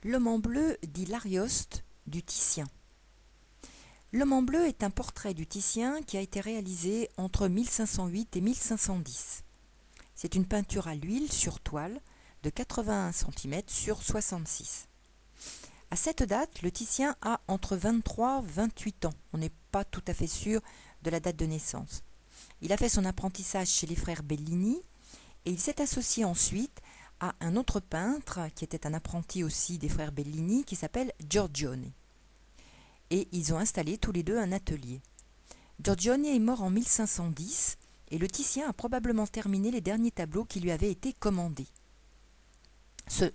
L'homme en bleu dit l'Arioste du Titien. L'homme en bleu est un portrait du Titien qui a été réalisé entre 1508 et 1510. C'est une peinture à l'huile sur toile de 81 cm sur 66. À cette date, le Titien a entre 23 et 28 ans. On n'est pas tout à fait sûr de la date de naissance. Il a fait son apprentissage chez les frères Bellini et il s'est associé ensuite à un autre peintre qui était un apprenti aussi des frères Bellini qui s'appelle Giorgione. Et ils ont installé tous les deux un atelier. Giorgione est mort en 1510 et le Titien a probablement terminé les derniers tableaux qui lui avaient été commandés.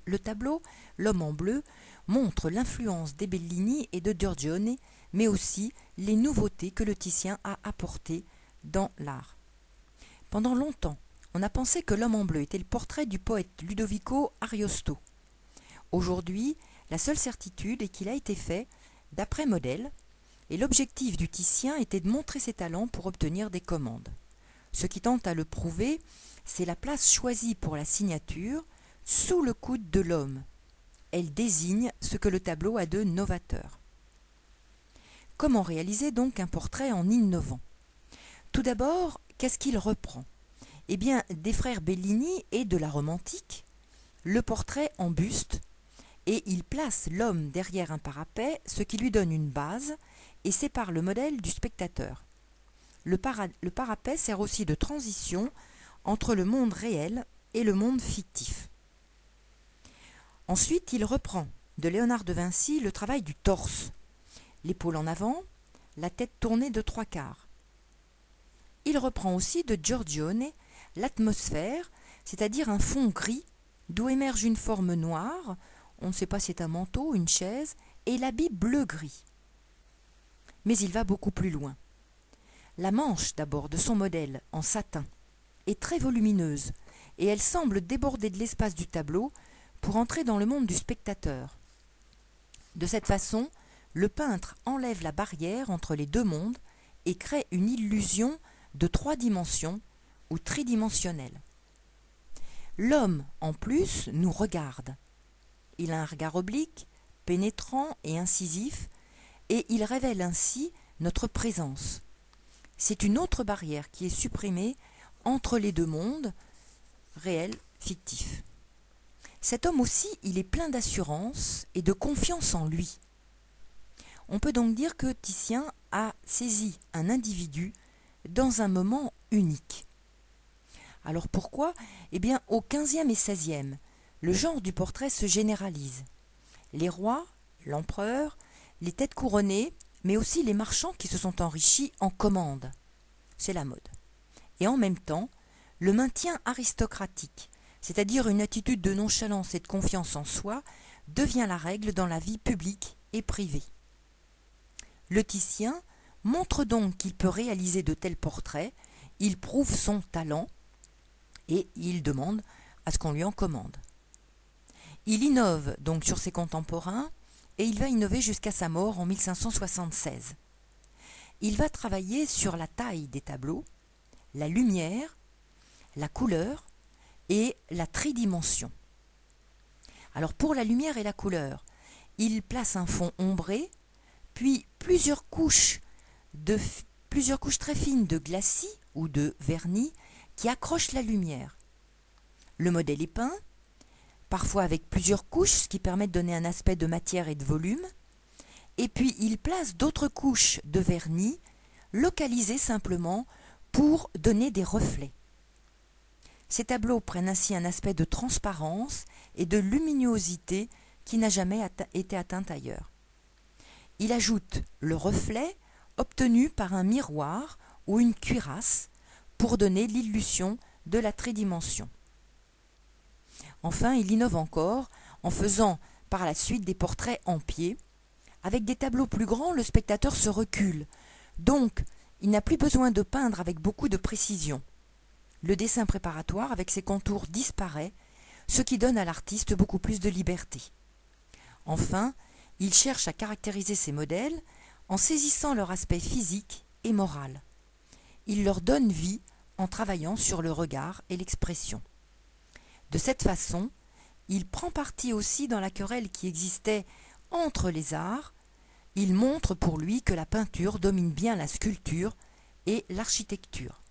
Le tableau, L'homme en bleu, montre l'influence des Bellini et de Giorgione, mais aussi les nouveautés que le Titien a apportées dans l'art. Pendant longtemps, on a pensé que L'homme en bleu était le portrait du poète Ludovico Ariosto. Aujourd'hui, la seule certitude est qu'il a été fait d'après modèle, et l'objectif du Titien était de montrer ses talents pour obtenir des commandes. Ce qui tente à le prouver, c'est la place choisie pour la signature sous le coude de l'homme. Elle désigne ce que le tableau a de novateur. Comment réaliser donc un portrait en innovant ? Tout d'abord, qu'est-ce qu'il reprend ? Eh bien, des frères Bellini et de la Rome antique, le portrait en buste, et il place l'homme derrière un parapet, ce qui lui donne une base et sépare le modèle du spectateur. Le parapet sert aussi de transition entre le monde réel et le monde fictif. Ensuite, il reprend de Léonard de Vinci le travail du torse, l'épaule en avant, la tête tournée de 3/4. Il reprend aussi de Giorgione l'atmosphère, c'est-à-dire un fond gris d'où émerge une forme noire, on ne sait pas si c'est un manteau, une chaise, et l'habit bleu-gris. Mais il va beaucoup plus loin. La manche d'abord de son modèle en satin est très volumineuse et elle semble déborder de l'espace du tableau pour entrer dans le monde du spectateur. De cette façon, le peintre enlève la barrière entre les deux mondes et crée une illusion de 3 dimensions ou tridimensionnelle. L'homme, en plus, nous regarde. Il a un regard oblique, pénétrant et incisif, et il révèle ainsi notre présence. C'est une autre barrière qui est supprimée entre les deux mondes, réel, fictif. Cet homme aussi, il est plein d'assurance et de confiance en lui. On peut donc dire que Titien a saisi un individu dans un moment unique. Alors pourquoi ? Eh bien, au XVe et XVIe, le genre du portrait se généralise. Les rois, l'empereur, les têtes couronnées, mais aussi les marchands qui se sont enrichis en commande. C'est la mode. Et en même temps, le maintien aristocratique, c'est-à-dire une attitude de nonchalance et de confiance en soi, devient la règle dans la vie publique et privée. Le Titien montre donc qu'il peut réaliser de tels portraits, il prouve son talent et il demande à ce qu'on lui en commande. Il innove donc sur ses contemporains et il va innover jusqu'à sa mort en 1576. Il va travailler sur la taille des tableaux, la lumière, la couleur et la tridimension. Alors pour la lumière et la couleur, il place un fond ombré, puis plusieurs couches très fines de glacis ou de vernis qui accrochent la lumière. Le modèle est peint, parfois avec plusieurs couches, ce qui permet de donner un aspect de matière et de volume, et puis il place d'autres couches de vernis, localisées simplement pour donner des reflets. Ces tableaux prennent ainsi un aspect de transparence et de luminosité qui n'a jamais été atteint ailleurs. Il ajoute le reflet obtenu par un miroir ou une cuirasse pour donner l'illusion de la tridimension. Enfin, il innove encore en faisant par la suite des portraits en pied. Avec des tableaux plus grands, le spectateur se recule. Donc, il n'a plus besoin de peindre avec beaucoup de précision. Le dessin préparatoire avec ses contours disparaît, ce qui donne à l'artiste beaucoup plus de liberté. Enfin, il cherche à caractériser ses modèles en saisissant leur aspect physique et moral. Il leur donne vie en travaillant sur le regard et l'expression. De cette façon, il prend parti aussi dans la querelle qui existait entre les arts. Il montre pour lui que la peinture domine bien la sculpture et l'architecture.